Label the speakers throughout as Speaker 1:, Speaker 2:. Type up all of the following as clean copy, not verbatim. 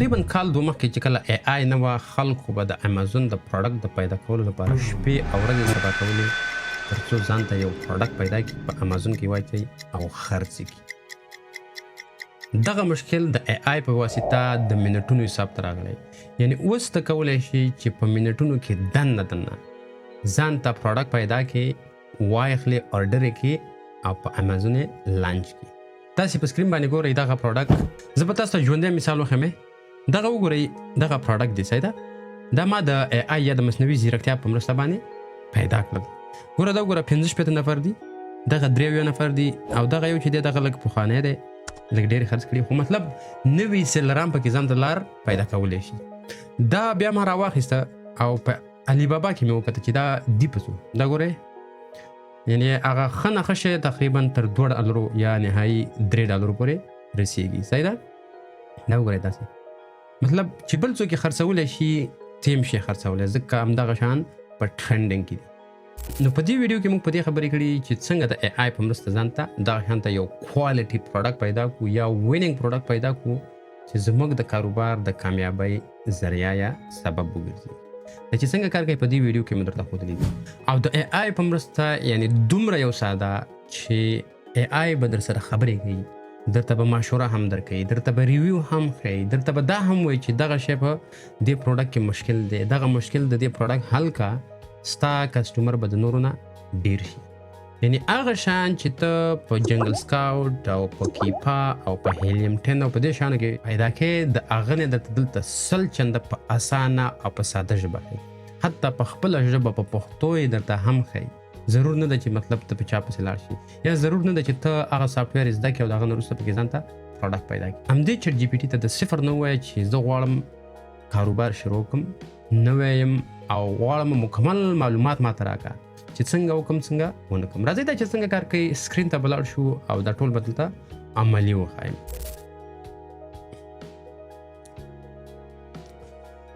Speaker 1: تقریبا کال دوه مخکې چې کله ای آی نه وه خلکو به د امازون د پروډکټ د پیدا کولو لپاره شپې او ورځې سبا کولې تر څو ځان ته یو پروډکټ پیدا کړي په امازون کې واچوي او خرڅ کړي. دغه مشکل د ای آی په واسطه د منټونو حساب ته راغلی. یعنی اوس ته کولی شي چې په منټونو کې دننه ځان ته پروډکټ پیدا کړي، واخلې، order یې کړي او په امازون یې لانچ کړي. تاسې په سکرین باندې ګورئ دغه پروډکټ. زه به تاسو ته ژوندی مثال وښیم. دغه وګورئ، دغه پروډکټ دی صحیح ده. دا ما د ای آی یا د مصنوعي ځیرکتیا په مرسته باندې پیدا کړل. ګوره دا ګوره 45 نفر دي، دغه 3 نفر دي او دغه یو چې دی دغه لږ پخوانی دی، لږ ډېر خرڅ کړي، خو مطلب نوي سیلران پکې ځان ته لار پیدا کولی شي. دا بیا ما راواخیسته او په علي بابا کې مې وکتل چې دا دی په څو. دا ګورئ، یعنې هغه ښه نه ښه شی تقریبا تر $2 یا نهایي $3 پورې رسېږي. صحیح ده؟ دا وګورئ داسې. مطلب چې بل څوک یې خرڅولی شي تیم شي خرڅولی، ځکه همدغه شان په ټرینډینګ کې دي. نو په دې ویډیو کې موږ په دې خبرې کړي چې څنګه د ای آی په مرسته ځان ته دغه شان ته یو کوالټي پروډکټ پیدا کړو یا وینینګ پروډکټ پیدا کړو چې زموږ د کاروبار د کامیابۍ ذریعه یا سبب وګرځي. دا چې څنګه کار کوي په دې ویډیو کې مې درته ښودلی دي. او د ای آی په مرسته یعنی دومره یو ساده چې ای آی به در سره خبرې کوي، درته به مشوره هم درکوي، درته به ریویو هم ښیي، درته به دا هم وایي چې دغه شی په دې پروډکټ کې مشکل دی، دغه مشکل د دې پروډکټ حل کا، ستا کسټمر به د نورو نه ډیر شي. یعنی هغه شان چې ته په جنګل سکاوټ او په کیپا او په هیلیم 10 او په دې شانو کې پیدا کړې، د هغه نه درته دلته 100 چنده په اسانه او په ساده ژبه ښیي. حتی په خپله ژبه په پښتو یې درته هم ښیي. ضرور نه ده چې مطلب ته په چا پسې لاړ شي، یا ضرور نه ده چې ته هغه سافټویر زده کړې او د هغه نه وروسته پکې ځان ته پروډکټ پیدا کړي. همدې چټ جي پي ټي ته د صفر نه ووایه چې زه غواړم کاروبار شروع کړم، نه وایم او غواړم مکمل معلومات ماته راکړه چې څنګه وکړم څنګه ونه کړم. راځئ دا چې څنګه کار کوي سکرین ته به لاړ شو او دا ټول به دلته عملي وښایم.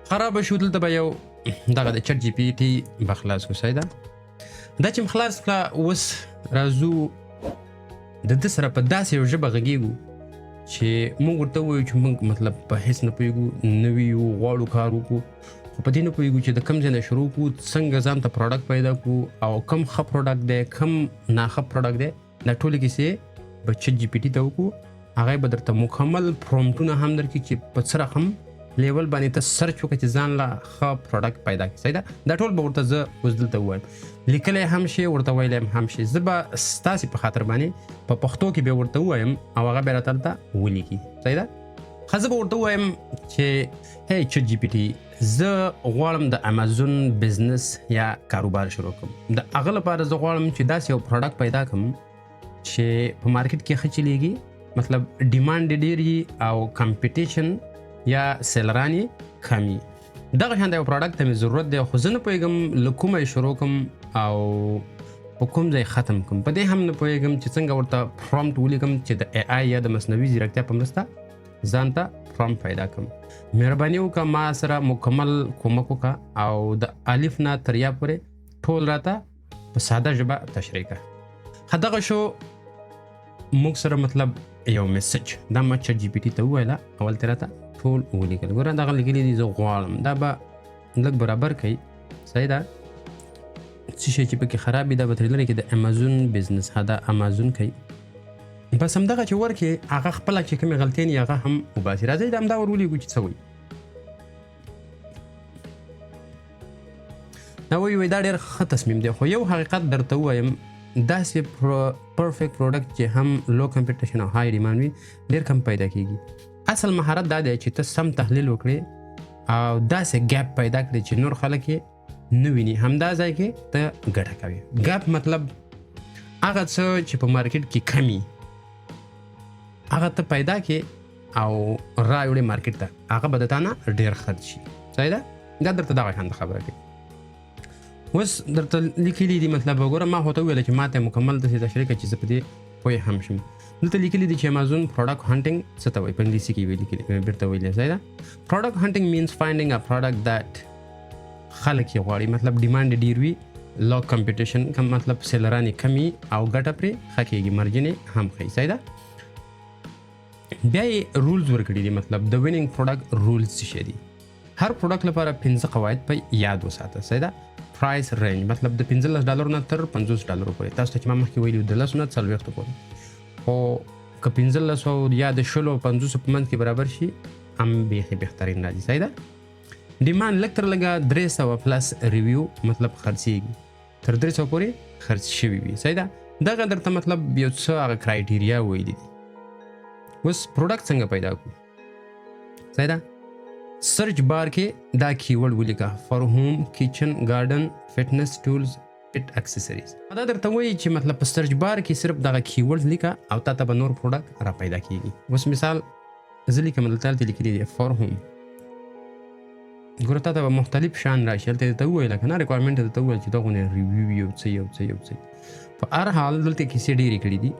Speaker 1: خرابه شو، دلته به یو دغه د چټ جي پي ټي به خلاص کړو. صحیح ده؟ دا چې خلاص کړه، اوس راځو د ده سره په داسې یو ژبه غږېږو چې موږ ورته ووایو چې موږ مطلب په هېڅ نه پوهېږو، نوي یو، غواړو کار وکړو، خو په دې نه پوهېږو چې د کوم ځای نه شروع کړو، څنګه ځان ته پروډکټ پیدا کړو او کوم ښه پروډکټ دی، کوم ناښه پروډکټ دی. دا ټولې کیسې به چټ جي پي ټي ته وکړو. هغه به درته مکمل پرومپټونه هم درکړي چې په څه رقم لیول باندې ته سرچ وکړه چې ځان له ښه پروډکټ پیدا کړي. صحیح ده؟ دا ټول به ورته زه اوس دلته ووایم. لیکلی هم شي، ورته ویلی هم شي. زه به ستاسې په خاطر باندې په پښتو کې بیا ورته ووایم او هغه بیا راته هلته ولیکي. صحیح ده؟ ښه، زه به ورته ووایم چې هی چټ جي پي ټي، زه غواړم د امازون بزنس یا کاروبار شروع کړم. د هغه لپاره زه غواړم چې داسې یو پروډکټ پیدا کړم چې په مارکیټ کې ښه چلیږي، مطلب ډیمانډ ډېر وي او کمپټیشن یا سیلران یې کم وي. دغه شان د یو پروډکټ ته مې ضرورت دی، خو زه نه پوهېږم له کومه یې شروع کړم او په کوم ځای ختم کړم. په دې هم نه پوهېږم چې څنګه ورته پرومپټ ولیکم چې د ای آی یا د مصنوعي ځیرکتیا په مرسته ځان ته پرومپټ پیدا کړم. مهرباني وکړه ما سره مکمل کومک وکړه او د الف نه تر یا پورې ټول راته په ساده ژبه تشریح کړه. ښه، دغه شو موږ سره مطلب یو میسج. دا ما چټ جي پي ټي ته وویله، اول ترې راته ټول ولیکل. ګوره دغه لیکلي دي زه غواړم، دا به لږ برابر کوي. صحیح ده؟ څه شی چې پکې خراب وي دا به ترې لرې کړي. د امازون بزنس، ها دا امازون کوي. بس همدغه چې ورکړې هغه خپله چې کومې غلطۍ دي هغه هم وباسي. راځئ دا همدا ور ولیکو چې څه وایي. دا وایي دا ډېر ښه تصمیم دی، خو یو حقیقت درته ووایم، داسې پرفیکټ پروډکټ چې هم لو کمپټیشن او های ډیمانډ وي ډېر کم پیدا کېږي. اصل مهارت دا دی چې ته سم تحلیل وکړې او داسې ګیپ پیدا کړې چې نور خلک یې نه ویني. همدا ځای کې ته ګټه کوې. ګیپ مطلب هغه څه چې په مارکیټ کې کمی هغه ته پیدا کې او راوړې مارکیټ ته، هغه به د تا نه ډېر خرڅ شي. صحیح ده؟ دا درته دغه شان خبره کوي. اوس درته لیکلي دي، مطلب وګوره ما ورته وویله چې ما ته مکمل داسې تشریح کړه چې زه په دې پوه هم شم. دلته لیکلي دي چې امازون پروډکټ هانټینګ څه ته وایي، په انګلیسي کې ویلي بیرته ویلي. صحیح ده؟ پروډکټ هانټینګ مینز فایندینګ ا پروډکټ دیټ خلک یې غواړي، مطلب ډیمانډ ډېر وي، لو کمپټیشن کم، مطلب سیلران یې کم وي او ګټه پرې ښه کېږي، مارجن یې هم ښه وي. صحیح ده؟ بیا یې رولز ورکړي دي مطلب د وینینګ پروډکټ رولز څه دي هر پروډکټ لپاره 15 قواعد په یاد وساته صحیح ده پرایس رینج مطلب د $15 نه تر $50 پورې تاسو ته چې ما مخکې ویلو د 10 نه 40 پورې او که 1500 یا د 500 په منځ کې برابر شي هم بیخي بهترین راځي صحیح ده ډیماند لږ تر لږه 300 پلس ریویو مطلب خرڅیږي تر 300 پورې خرڅ شوي وي صحیح ده دغه درته مطلب یو څه هغه کرایټیریا ویلي دي اوس پروډکټ څنګه پیدا کړو صحیح ده سرچ بار کې دا کیورډ ولیکه فار هوم کچن ګارډن فټنس ټولز پټ اکسسوریز دا درته وایي چې مطلب په سرچ بار کې صرف دغه کیورډز لیکه او تا ته به نور پروډکټ را پیدا کیږي اوس مثال زه لیکم دلته لیکلي دي فار هوم ګوره تا ته به مختلف شان راشي هلته درته وویل که نه ریکوایرمنټ درته وویل چې دغونه ریویو یو څه په هر حال دلته کیسې ډېرې کړي دي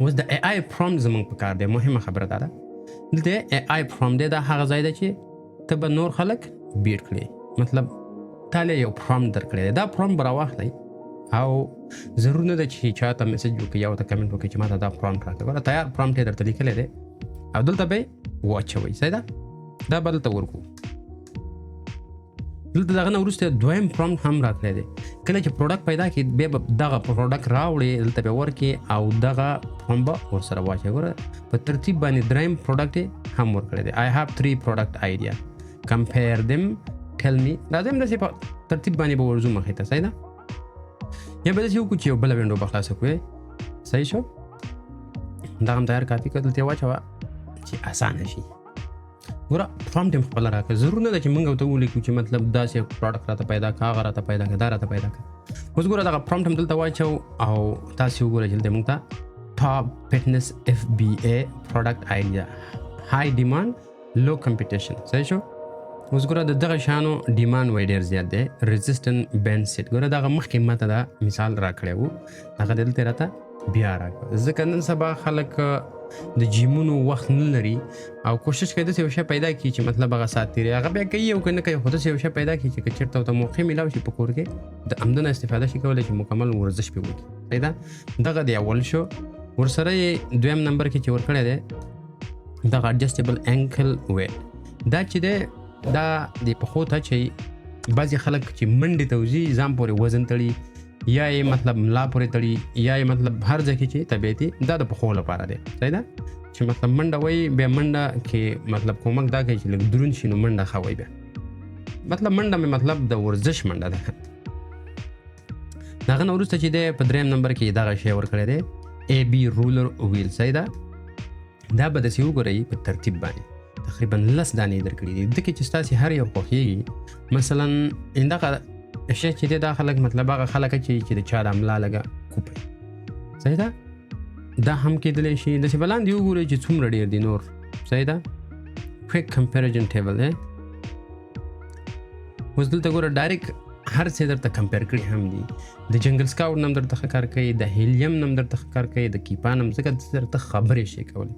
Speaker 1: اوس د ای آی پرومپټ زموږ په کار دی مهمه خبره دا ده دلته ای آی پرومپټ دی دا هغه ځای دی چې ته به نور خلک بیټ کړي مطلب تاله یو پرومپټ درکړی دی دا پرومپټ به راواخلئ او ضرور نه ده چې چا ته میسج وکړي یا ورته کمنټ وکړي چې ما ته دا پرومپټ راکړه ګوره تیار پرومپټ یې درته لیکلی دی او دلته به یې واچوئ صحیح ده دا به دلته ورکړو دلته دغه نه وروسته دویم پرومپټ هم راکړی دی کله چې پروډکټ پیدا کړي بیا به دغه پروډکټ راوړې دلته به ورکړي او دغه پرومپټ به ورسره واچوي ګوره په ترتیب باندې دریم پروډکټ هم ورکړی دی I have 3 product idea compare them tell me راځم داسې په ترتیب باندې به ورځو مخې ته صحیح ده یا به داسې وکړو چې یو بله وینډو به خلاصه کړو صحیح شو دا هم تیار کاپي کړه دلته واچوه چې اسانه شي ګوره پرومپټ هم خپله راکړه ضرور نه ده چې موږ ورته ولیکو چې مطلب داسې پروډکټ راته پیدا کړه هغه راته پیدا کړه دا راته پیدا کړه اوس ګوره دغه پرومپټ هم دلته واچو او تاسې وګورئ چې دلته موږ ته ټاپ فټنس FBA پروډکټ آیډیا های ډیمانډ لو کمپټیشن صحیح شو اوس ګوره د دغه شانو ډیمانډ وای ډېر زیات دی ريزسټنټ بینډ سیټ ګوره دغه مخکې ما ته دا مثال راکړی و هغه دلته راته بیا راکړه ځکه نن سبا خلک د جیمونو وخت نه لري او کوشش کوي داسې یو شی پیدا کړي چې مطلب هغه ساعت تېري هغه بیا کوي او که نه کوي خو داسې یو شی پیدا کړي چې که چېرته ورته موقع میلاو شي په کور کې د همدنه استفاده شي کولی چې مکمل ورزش پرې وکړي صحیح ده دغه د اول شو ورسره یې دویم نمبر کې چې ورکړی دی دغه اډجسټیبل انکل ویټ دا چې دی دا د پښو ته چې بعضې خلک چې منډې ته وځي ځان پورې وزن تړي یا یې مطلب ملا پورې تړي یا یې مطلب هر ځای کې چې طبیعتي دا د پښو لپاره دی صحیح ده چې مطلب منډه وایي بیا منډه کې مطلب کومک دا کوي چې لږ دروند شي نو منډه ښه وایي بیا مطلب منډه مې مطلب د ورزش منډه ده د هغه نه وروسته چې دی په دریم نمبر کې دغه شی ورکړی دی AB رولر ویل صحیح ده دا به داسې وګورئ په ترتیب باندې تقریبا 10 دانې درکړي دي دکې چې ستاسې هر یو خوښېږي مثلا دغه شی چې دی دا خلک مطلب هغه خلک چې د چا د املا لږه کوپی صحیح ده دا هم کېدلی شي داسې به لاندې وګورئ چې څومره ډېر دي نور صحیح ده کویک کمپیریزن ټیبل دی اوس دلته ګوره ډایرکټ هر څه درته کمپیر کړي هم دي د جنګل سکاوټ نم درته ښه کار کوي د هیلیم نم درته ښه کار کوي د کیپا نم ځکه درته خبرې شي کولی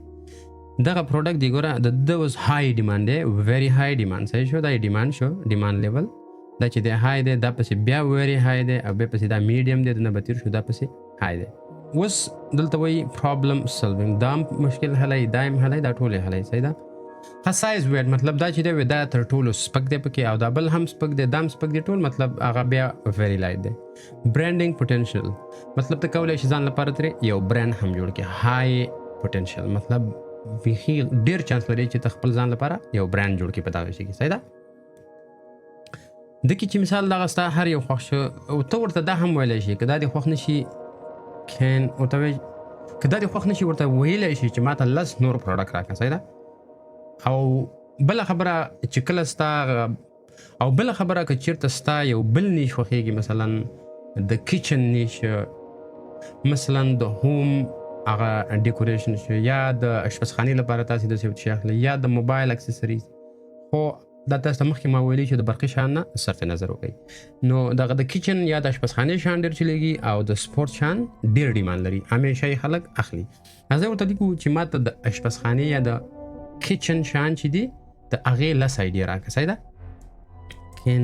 Speaker 1: دغه پروډکټ دی ګوره د ده اوس های ډیمانډ دی ویری های ډیمانډ صحیح شو دا یې ډیمانډ شو ډیمانډ لیول دا چې دی های دی دا پسې بیا ویری های دی او بیا پسې دا میډیم دی دنه به تیر شو دا پسې های دی اوس دلته وایي پرابلم سولوینګ دا هم مشکل حلی دا هم حلی دا ټول یې حلی صحیح ده ښه سایز ویټ مطلب دا چې دی دا تر ټولو سپک دی پکې او دا بل هم سپک دی دا هم سپک دی ټول مطلب هغه بیا ویری لایټ دی برانډینګ پوټینشل مطلب ته کولی شي ځان لپاره ترې یو برانډ هم جوړ کړي های پوټینشل مطلب بیخي ډېر چانس لري چې ته خپل ځان لپاره یو برانډ جوړ کړي په دغه شي کې صحیح ده دکې چې مثال دغه ستا هر یو خوښ شو او ته ورته دا هم ویلی شي که دا دې خوښ نه شي ورته وایي که دا دې خوښ نه شي ورته ویلی شي چې ما ته 10 نور پروډکټ راکړه صحیح ده او بله خبره چې کله ستا او بله خبره که چېرته ستا یو بل نیش خوښېږي مثلا د کچن نیش مثلا د هوم هغه ډیکوریشن شو یا د اشپزخانې لپاره تاسې داسې یو شی اخلئ یا د موبایل اکسسریز خو دا تاسو ته مخکې ما ویلي چې د برقي شیان نه صرف نظر وکړئ نو دغه د کچن یا د اشپزخانې شیان ډېر چلیږي او د سپورت شیان ډېر ډیمانډ لري همیشه یې خلک اخلي زه ورته لیکو چې ما ته د اشپزخانې یا د کچن شیان چې دي د هغې 10 آیډیا راکړه صحیح ده can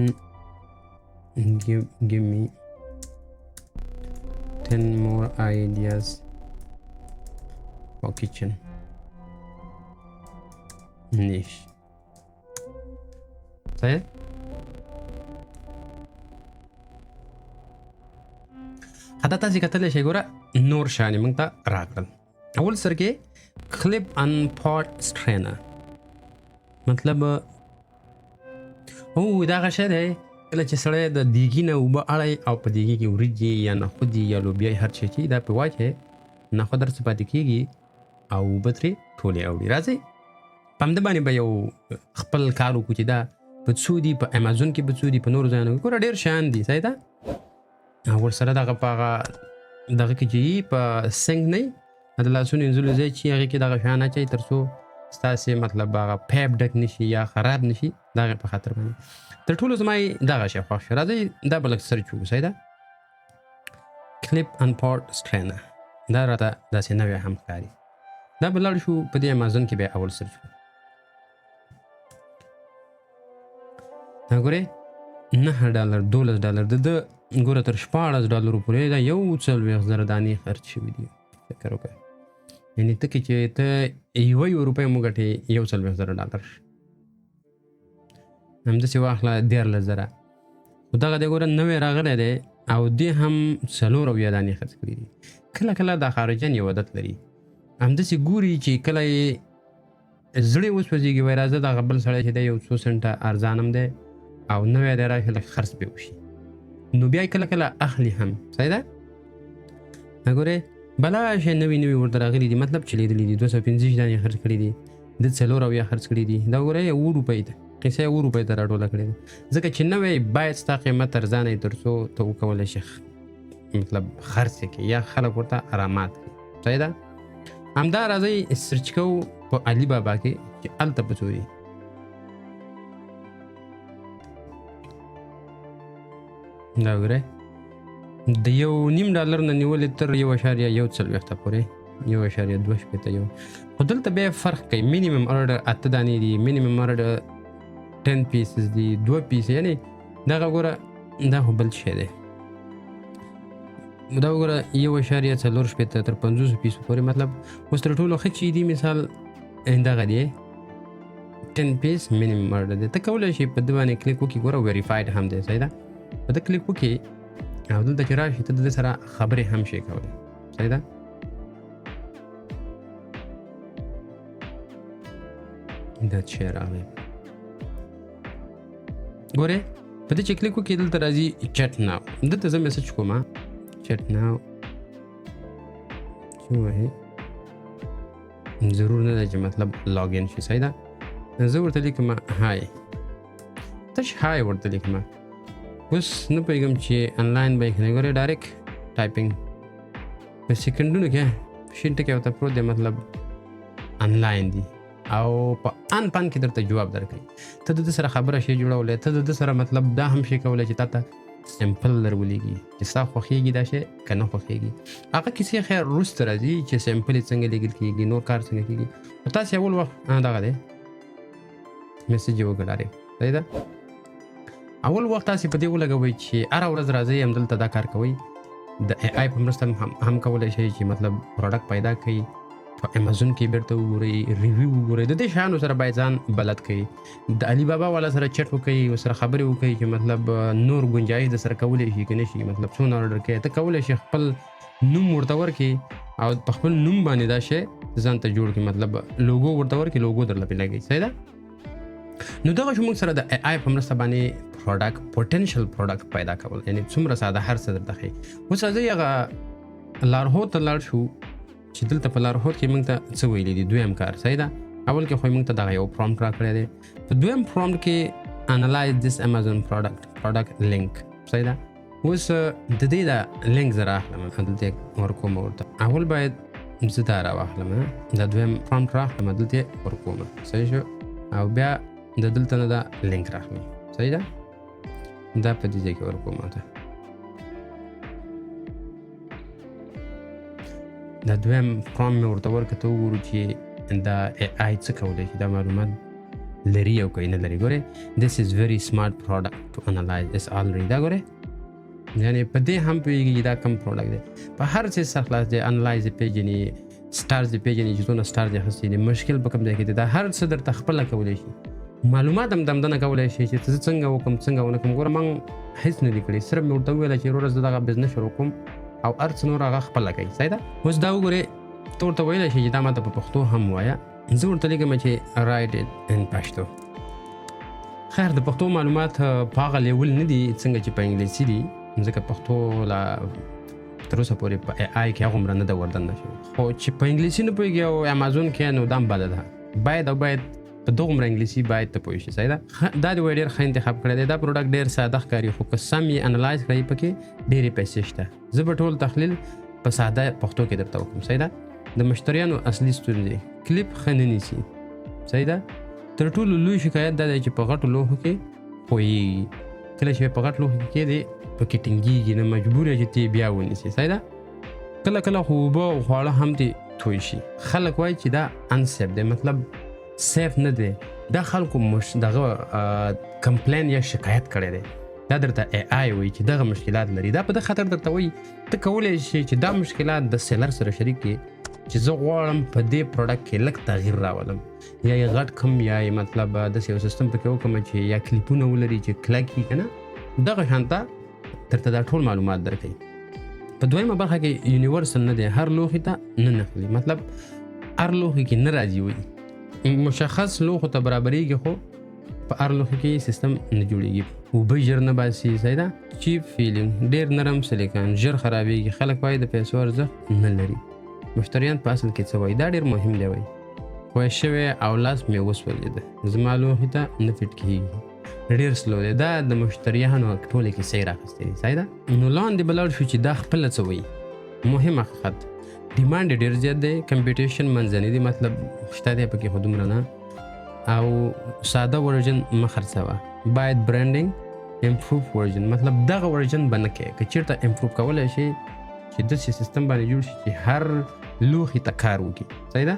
Speaker 1: give me 10 more ideas for kitchen نشي. صحیح. حتی تاسې کتلی شئ ګوره نور شیان یې موږ ته راکړل. اول سر کې clip and pot strainer مطلب دا هغه شی دی کله چې سړی د دیګي نه اوبه اړوي او په دیګي کې وریجې یا نخود دي یا لوبیا هر شی چې دا پې واچوي نخود درڅه پاتې کېږي او اوبه ترې ټولې اوړي. راځئ په همده باندې به یو خپل کار وکړو چې دا په څو دي په امازون کې په څو دي په نورو ځایونو کې ګوره ډېر شیان دي. صحیح ده. ورسره دغه په هغه دغه کې چې په سنک نه وي د لاسونو وینځلو ځای چې هغې کې دغه شیان اچوئ تر څو ستاسې مطلب هغه پیپ ډک نه شي یا خراب نه شي د هغې په خاطر باندې تر ټولو زما یې دغه شی خوښ شو. راځئ دا به لږ سرچ وکړو. صحیح ده. کلیپ ان پاټ سټرینر دا راته داسې نوی هم ښکاري. دا به لاړ شو په دې امازون کې بیا اول سرچ وکړو. دا ګورئ $9 $12 د ده ګوره تر $14 پورې دا 140,000 دانې خرڅ شوي دي. فکر وکړه یعنې ته کې چې ته €1 مو ګټې $40,000 همداسې واخله 14,000 خو دغه دی ګوره نوی راغلی دی او دې هم 4 دانې خرڅ کړي دي. کله کله دا خارجیان یو عادت لري همداسې ګوري چې کله یې زړه وسوځېږي وایي راځه دغه بل سړی چې دی یو څو سنټه ارزان هم دی او نوی دی راشي لږ خرڅ پرې وشي نو بیا کله کله اخلي هم. صحیح ده. ګورئ بلا شی نوي نوي ورته راغلي دي مطلب چلیدلي دي 250 دانې خرڅ کړي دي د 4 خرڅ کړي دي. دا ګورئ $1 ته قیسه $1 ته راټوله کړې ده ځکه چې نوی باید ستا قیمت ارزانه وي تر څو ته وکولی شي مطلب خرڅ یې کړي یا خلک ورته ارامات کړي. صحیح ده. همدا راځئ سرچ کوو په علي بابا کې چې هلته په څو دي. دا وګورئ د $1.5 نه نیولې تر 1.1 پورې 1.2 خو دلته بیا فرق کوي. مینیمم ارډر 8 دانې دي مینیمم ارډر 10 پیسز دي 2 پیس یعنی دغه ګوره دا خو بل شی دی. دا وګوره 1.4 تر 50 پیسو پورې مطلب اوس تر ټولو ښه چې دي مثال دغه دی 10 پیس مینیمم ارډر دی. ته کولی شي په ده باندې کلیک وکړي ګوره ویریفاید هم دی. صحیح ده. په ده کلیک وکړي او دلته چې راشي ته د ده سره خبرې هم شي کولی. صحیح ده. دا شی راغلی ګورئ په دې چې کلیک وکړي دلته راځي چټ ناو دلته زه میسج کوم چټ ناو چې وایي ضرور نه ده چې مطلب لاګین شي. صحیح ده. زه ورته لیکم های تش های ورته لیکم اوس نه پوهېږم چې انلاین به یې که نه ګورئ ډایرکټ ټایپینګ په سیکنډونو کې شین ټکی ورته پروت دی مطلب انلاین دي او په ان پان کې درته جواب درکوي. ته د ده سره خبره شي جوړولی ته د ده سره مطلب دا هم شي کولی چې تا ته سمپل درولېږي چې ستا خوښېږي دا شی که نه خوښېږي. هغه کیسې خیر وروسته راځي چې سمپل یې څنګه لیږل کېږي نور کار څنګه کېږي. خو تاسې اول وخت دغه دی میسج یې وکړه ډایرکټ. صحیح ده. اول وخت تاسې په دې ولګوئ چې هره ورځ راځئ همدلته دا کار کوئ. د AI په مرسته هم کولی شئ چې مطلب پروډکټ پیدا کړئ په امازون کې بیرته وګورئ ریویو وګورئ د دې شیانو سره باید ځان بلد کړئ. د علي بابا والا سره چټ وکړئ ورسره خبرې وکړئ چې مطلب نور ګنجایش د سره کولی شي که نه شي مطلب څونه اورډر کوئ ته کولی شي خپل نوم ورته ورکړي او په خپل نوم باندې دا شی ځان ته جوړ کړي مطلب لوګو ورته ورکړي لوګو درله پرې لګوي. صحیح ده. نو دغه شو موږ سره د AI په مرسته باندې پروډکټ پوټنشل پروډکټ پیدا کول یعنی څومره ساده هر څه درته ښیي. اوس راځئ هغه لارهود ته لاړ شو چې دلته په لارهود کې موږ ته څه ویلي دي دویم کار. صحیح ده. اول کې خو موږ ته دغه یو پرومپټ راکړی دی. په دویم پرومپټ کې انالایز دس امازون پروډکټ لینک. صحیح ده. اوس د دې دا لینک زه رااخلم دلته ورکوم ورته اول باید زه دا راواخلم دا دویم پرومپټ رااخلم دلته ورکوم. صحیح شو او بیا د دلته نه دا لینک راخلم. صحیح ده. دا په دې ځای کې ورکوم ته دا دویم پرومپټ مې ورته ورکړه وګورو چې دا AI څه کولی شي دا معلومات لري او که نه لري. ګورئ this is very smart product to analyze is already دا ګورئ یعنې په دې هم پوهېږي چې دا کوم پروډکټ دی په هر څه سره خلاص دی انالایز یې پېژني سټارز دی پیژنې چې څونه سټار دی اخیستی دی مشکل په کوم ځای کې دی دا هر څه درته خپله کولی شي معلومات هم دمدنه کولی شي چې زه څنګه وکړم څنګه ونه کړم ګوره موږ هېڅ نه دي کړي صرف مې ورته وویله چې وروره زه دغه بزنس شروع کوم او هر څه نور هغه خپله کوي صحیح ده اوس دا وګورې ته ورته ویلی شي چې دا ماته په پښتو هم ووایه زه ورته لیکم چې رایټ اټ ان پښتو خیر د پښتو معلومات په هغه لیول نه دي څنګه چې په انګلیسي دي ځکه پښتو لا تر اوسه پورې په آی کې هغومره نه ده وردننه شوې خو چې په انګلیسي نه پوهېږي او امازون کې نو دا هم بده ده باید په دغومره انګلیسي باید ته پوه شي صحیح ده دا دې وایي ډېر ښه انتخاب کړی دی دا پروډکټ ډېر ساده ښکاري خو که سم یې انالایز کړئ پکې ډېرې پیسې شته زه به ټول تحلیل په ساده پښتو کې درته وکړم صحیح ده د مشتریانو اصلي ستونزې کلیپ ښه نه نیسي صحیح ده تر ټولو لوی شکایت دا دی چې په غټو لوښو کې پوهېږي کله چې په غټ لوښو کې کېدې پکې ټینګېږي نه مجبور یې چې ته بیا ونیسي صحیح ده کله کله خو اوبه او خواړه هم دې توی شي خلک وایي چې دا انسیف دی مطلب سیف نه دی دا خلکو دغه کمپلین یا شکایت کړی دی دا درته ای آی وایي چې دغه مشکلات لري دا په دغه خاطر درته وایي ته کولی شي چې دا مشکلات د سیلر سره شریک کړي چې زه غواړم په دې پروډکټ کې لږ تغییر راولم یا یې غټ کم یا یې مطلب داسې یو سیستم پکې وکړم چې یا کلیپونه ولري چې کلک وي که نه دغه شانته درته دا ټول معلومات درکوي په دویمه برخه کې یونیورسل نه دی هر لوښي ته نه نقلي مطلب هر لوښي کې نه راځي وایي مشخص لوښو ته برابرېږي خو په هر لوښي کې سیستم نه جوړېږي اوبه ژر نه باسي صحیح ده چیپ فیلینګ ډېر نرم سلیکان ژر خرابېږي خلک وایي د پیسو ارزښت نه لري مشتریان په اصل کې څه وایي دا ډېر مهم دی وایي خوښ شوی او لاس مې وسولېده زما لوښي ته نه فټ کېږي ډېر سلو دی دا د مشتریانو ټولې کیسې راخیستې دي صحیح ده نو لاندې به لاړ شو چې دا خپله څه وایي مهم حقیقت ډیمانډ ډېر زیات دی کمپیټیشن منځنی دی مطلب شته دی پکې خو دومره نه او ساده ورژن مه خرڅوه باید برانډینګ امپروف ورژن مطلب دغه ورژن به نه کوې که چېرته امپروف کولی شي چې داسې سیستم باندې جوړ شي چې هر لوښي ته کار وکړي صحیح ده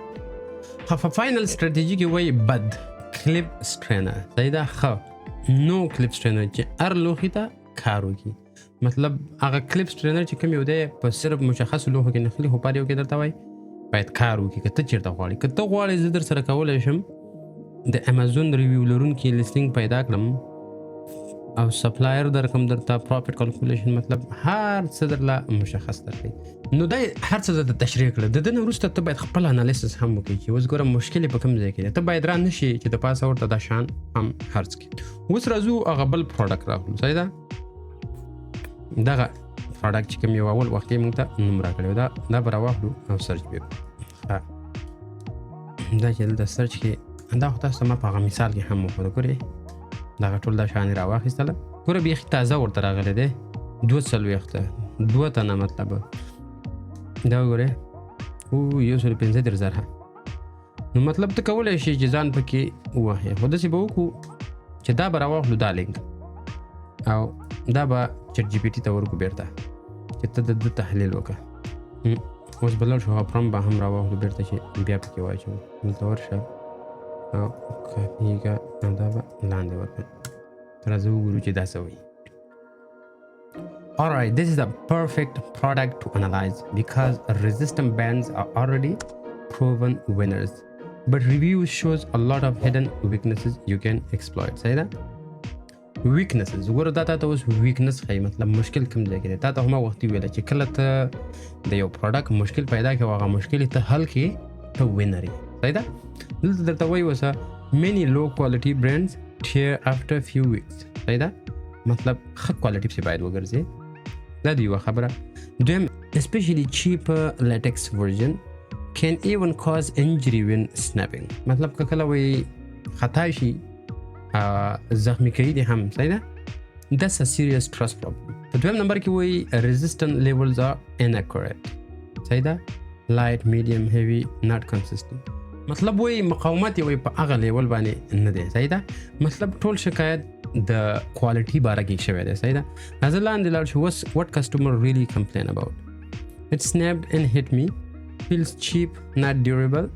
Speaker 1: په فاینل سټراتیجي کې وایي بد کلیپ سټرینر صحیح ده ښه نو کلیپ سټرینر چې هر لوښي ته کار وکړي مطلب هغه کلیپ سټرینر چې کوم یو دی په صرف مشخصو لوښو کې نخلي خو په هر یو کې درته وایي باید کار وکړي که ته چېرته غواړې که ته غواړې زه در سره کولی شم د امازون ریویو لرونکي لیسټینګ پیدا کړم او سپلایر درکم درته پروفیټ کلکولیشن مطلب هر څه درله مشخص درکوي نو دا هر څه درته تشریح کړه د دې نه وروسته ته باید خپل انالیسس هم وکړي چې اوس ګوره مشکل یې په کوم ځای کې دی ته باید را نه شي چې د پاسه ورته دا شان هم خرڅ کړي اوس راځو هغه بل پروډکټ راغلو صحیح ده دغه پروډکټ چې کوم یو اول وخت یې موږ ته نوم راکړی دا به راواخلو او سرچ پې کړو دا چې دلته سرچ کې دا خو تاسو ته ما په هغه مثال کې هم وښوده ګورې دغه ټول دا شیان یې راواخیستله ګوره بیخي تازه ورته راغلی دی 2 تنه مطلب دا وګورئ 115,000 نو مطلب ته کولی شي چې ځان پکې ووهې خو داسې به وکړو چې دا به راواخلو دا لینک او دا به چټ جي پي ټي ته ورکړو بیرته چې ته د ده تحلیل وکړه اوس به لاړ شو هغه پرم به هم راواخلو بیرته چې بیا پکې واچوو دلته ورشه او کاپیږه او دا به لاندې ورکړه تر راځه وګورو چې دا څه وایي Alright, this is a perfect product to analyze because resistant bands are already proven winners. But reviews shows a lot of hidden weaknesses you can exploit. Say that? Weaknesses. وګوره دا ته اوس weakness ښایي مطلب مشکل کوم ځای کې دی تا ته همه وختي ویله چې کله ته د یو پروډکټ مشکل پیدا کړې او هغه مشکل یې ته حل کړې ته winner یې صحیح ده دلته درته وایي اوسه many low quality brands tear after few weeks صحیح ده مطلب ښه کوالټي پسې باید وګرځې دا د یوه خبره دویم especially cheaper latex version can even cause injury when snapping مطلب که کله وایي خطا شي زخمی کوي دي هم صحیح ده that's a serious trust problem په دویم نمبر کې وایي resistant levels are inaccurate صحیح ده light medium heavy not consistent مطلب وایي مقاومت یې وایي په هغه لیول باندې نه دی صحیح ده مطلب ټول شکایت د کوالټي باره کې شوی دی صحیح ده نظر لاندې لاړ شو what customer really complain about it snapped and hit me feels cheap not durable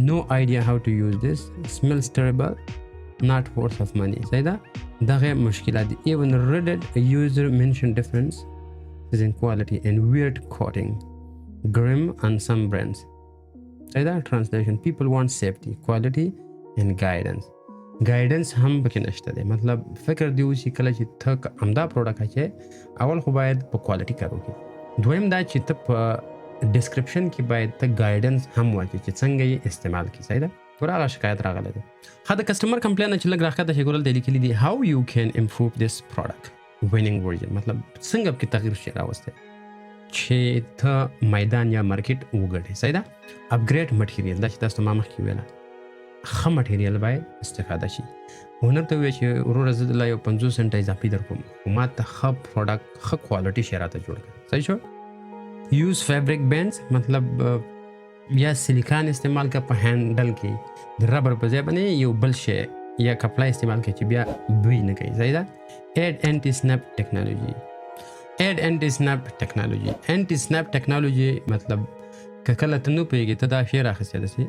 Speaker 1: no idea how to use this smells terrible not worth of money صحیح ده دغه مشکلات دي even Reddit user mentioned differences in quality and weird coating grim on some brands صحیح ده. translation people want safety quality and guidance هم پکې نشته دی. مطلب فکر دی اوسي کله چې ته همدا پروډکټ اچې اول خو باید په کوالټي کار وکړي. دویم دا چې ته په ډسکرپشن کې باید ته ګایډنس هم واچې چې څنګه یې استعمال کړي. صحیح ده. ګوره هغه شکایت راغلی دی. ښه د کسټمر کمپلین چې لږ راښکته شي ګوره دلته لیکلي دي how you can improve this product winning version. مطلب څنګه پکې تغییر شي راوستی چې ته میدان یا مارکیټ وګټې. صحیح ده. اپګریډ مټیریل دا چې تاسو ما مخکې ویله ښه مټیریل باید استفاده شي. هنر ته ووایه چې وروره زه دله یو 50 سنټه اضافي در کوم خو ما ته ښه پروډکټ ښه کوالټي شی راته جوړ کړه. صحیح شو. یوز فیبریک بینډز مطلب یا سیلیکان استعمال کا په هینډل کې د ربر په ځای باندې یو بل شی یا کپړه استعمال کړي چې بیا بوی نه کوي. صحیح ده. ایډ انټي سنپ ټیکنالوژي مطلب که کله ته نه پوهېږې ته دا شی راخیستی داسې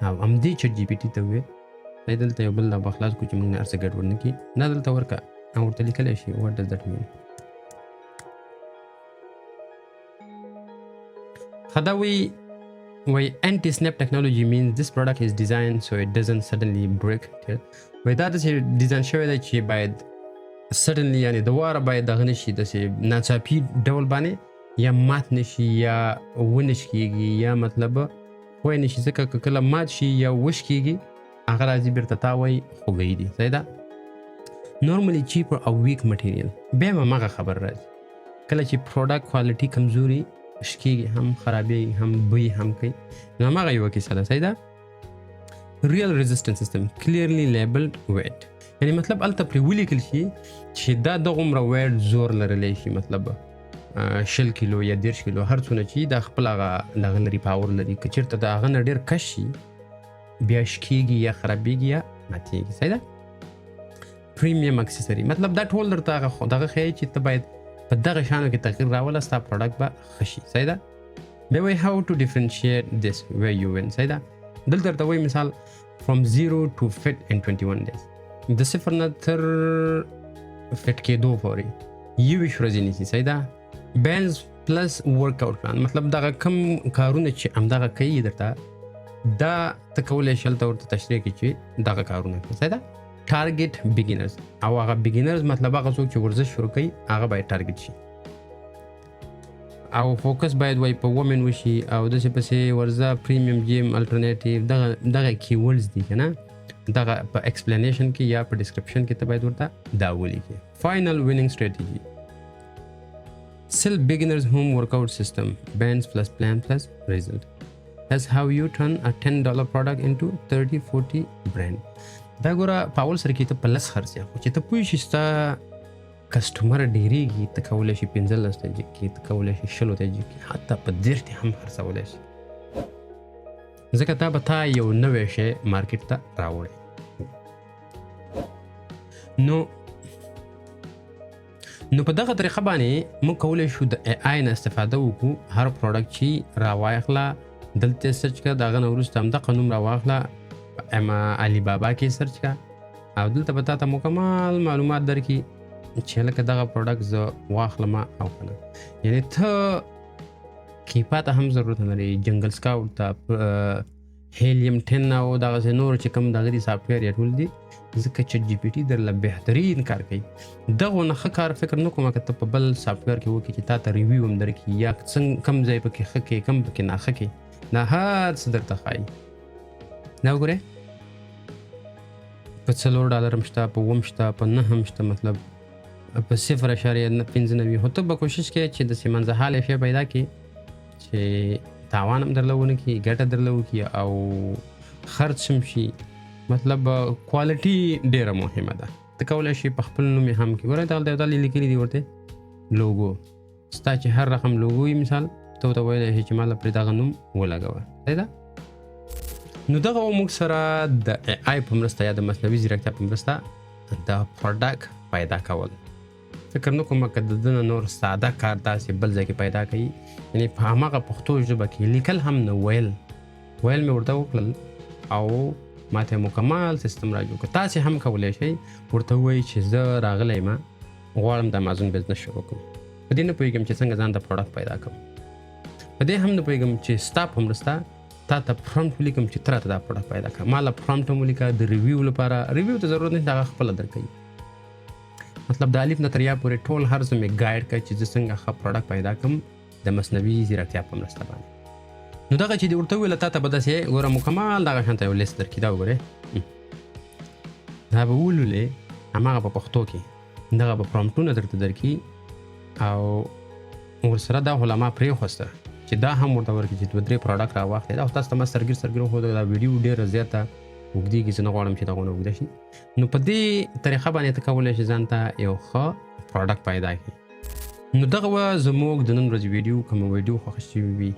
Speaker 1: او همدې چټ جي پي ټي ته ووایې صحیح دلته یو بل دا به خلاص کړو چې موږ نه هر څه ګډوډ نه کړي. دا دلته ورکړه او ورته لیکلی شي what does that mean. ښه دا وایي anti snap technology means this product is designed so it doesn't suddenly break. وایي دا داسې ډیزاین شوی دی چې باید suddenly یعنې د واره باید دغه نه شي داسې ناڅاپي ډول باندې یا مات نه شي یا ونش کېږي یا مطلب وای نه شي ځکه که کله مات شي یا وش کېږي هغه راځي بیرته تا وایي خوږی دي. صحیح ده. نورملی چیپر او ویک مټیریل بیا هم همغه خبر راځي کله چې پروډکټ کوالټي کمزوري شکېږي هم خرابېږي هم بوی هم کوي نو همغه یوه کیسه ده. صحیح ده. ریل ریزسټنس سیستم کلیرلی لیبلډ ویټ یعنې مطلب هلته پرې ولیکل شي چې دا دغومره ویټ زور لرلی شي مطلب 60 کیلو یا 30 کیلو هر څونه چې دا خپل هغه دغه لري پاور لري که چېرته د هغه نه ډېر کش شي بیا شکېږي یا خرابېږي یا ماتېږي. صحیح ده. پریمیم اکسسري مطلب دا ټول درته هغه دغه ښیي چې ته باید په دغه شیانو کې تغییر راوله ستا پروډکټ به ښه شي. صحیح ده. بیا وایي how to differentiate this where you win. صحیح ده. دلته درته وایي مثال from 0 to fit in 21 days د صفر نه تر فټ کېدو پورې 21 ورځې نیسي. صحیح ده. بینز پلس ورک آوټ پلان مطلب دغه کم کارونه چې همدغه کوي درته دا ته کولی شي هلته ورته تشریح کړي چې دغه کارونه کوي. صحیح ده. ټارګېټ بګینرز او هغه بګینرز مطلب هغه څوک چې ورزش شروع کوي هغه باید ټارګېټ شي او فوکس باید وایي په وومن وشي او داسې پسې ورزه پریمیم جیم الټرنیټیو دغه کیورډز دي که نه دغه په ایکسپلینیشن کې یا په ډسکرپشن کې ته باید ورته دا ولیکې. فاینل ویننګ سټریټجي sell beginners home workout system bands plus plan plus result. That's how you turn a $10 product into 30-40 brand. دا ګوره په اول سره کې ته په لس خرڅې خو چې ته پوه شي ستا کسټمر ډېرېږي ته کولی شي 15 ته جګ کړي ته کولی شي 20 ته جګ کړي حتی په 30 ته هم خرڅولی شي ځکه دا به تا یو نوی شی مارکیټ ته راوړی. نو په دغه طریقه باندې موږ کولی شو د AI نه استفاده وکړو. هر پروډکټ چې راواخله دلته سرچ کړه د هغه نه وروسته همدغه نوم راواخله علي بابا کې سرچ کړه او دلته به تا ته مکمل معلومات درکړي چې لکه دغه پروډکټ زه واخلم او که نه. یعنې ته کیپا ته هم ضرورت نه لري جنګل سکاوټ ته هیلیم 10 او دغسې نور چې کوم دغه دي سافټویر یا ټول دي ځکه چټ جي پي ټي درله بهترین کار کوي. دغو نه ښه کار فکر نه کوم که ته په بل سافټویر کې وکړي چې تا ته ریویو هم درکړي یا څنګه کم ځای پکې ښه کوي کم پکې ناښه کوي دا هر څه درته ښایي. دا وګورئ په $4 هم شته په 1 شته په 9 هم شته مطلب په 0.95 خو ته به کوشش کوې چې داسې منځحاله شی پیدا کړي چې تاوان هم درله ونه کړي ګټه درله وکړي او خرڅ هم شي. مطلب کوالټي ډېره مهمه ده. ته کولی شي په خپل نوم یې هم کړي. ګورئ دلته یو ځل لیکلي دي ورته لوګو ستا چې هر رقم لوګو وي مثال ته ورته ویلی شي چې ما له پرې دغه نوم ولګوه. صحیح ده. نو دغه موږ سره د AI په مرسته یا د مصنوعي ځیرکتیا په مرسته د پروډکټ پیدا کول فکر نه کوم که د ده نه نور ساده کار داسې بل ځای کې پیدا کوي یعنې په هماغه پښتو ژبه کې لیکل هم نه ویل مې ورته وکړل او ما ته مکمل سیستم را جوړ کړ. تاسې هم کولی شئ ورته ووایئ چې زه راغلی یم غواړم د امازون بزنس شروع کړم په دې نه پوهېږم چې څنګه ځان ته پروډکټ پیدا کړم په دې هم نه پوهېږم چې ستا په مرسته تا ته پرومپټ ولیکم چې ته راته دا پروډکټ پیدا کړه. ما له پرومپټ هم ولیکه د ریویو لپاره. ریویو ته ضرورت نشته، هغه خپله درکوي. مطلب د الف نه تر یا پورې ټول هر څه مې ګایډ کړی چې زه څنګه ښه پروډکټ پیدا کړم د مصنوعي ځیرکتیا په مرسته باندې. نو دغه چې دې ورته وویله تا ته به داسې ګوره مکمل دغه شانته یو لیست درکړي. دا وګورئ، دا به ولولې، هماغه په پښتو کې دغه به پرومپټونه درته درکړي او ورسره دا خو له ما پرېښوسته چې دا هم ورته ورکړي چې 2-3 پروډکټ راواخلې. دا خو تاسو ته ما سرګیر وښوده. دا ویډیو ډېره زیاته اوږدېږي، زه نه غواړم چې دغونه اوږده شي. نو په دې طریقه باندې ته کولی شې ځان ته یو ښه پروډکټ پیدا کړي. نو دغه وه زموږ د نن ورځې ویډیو. کومه ویډیو خوښه شوې وي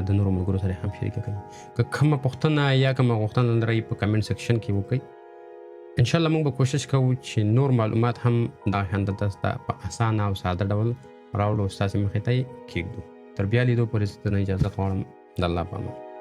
Speaker 1: د نورو ملګرو سره هم شریکه کړئ. که کومه پوښتنه یا کومه غوښتنه لرئ په کمنټ سیکشن کې وکړئ. انشاءالله موږ به کوشش کوو چې نور معلومات هم دغه شانته تاسو ته په اسانه او ساده ډول راوړو، ستاسې مخې ته یې کېږدو. تر بیا لیدو پورې زه نه اجازه غواړم. د الله په امان.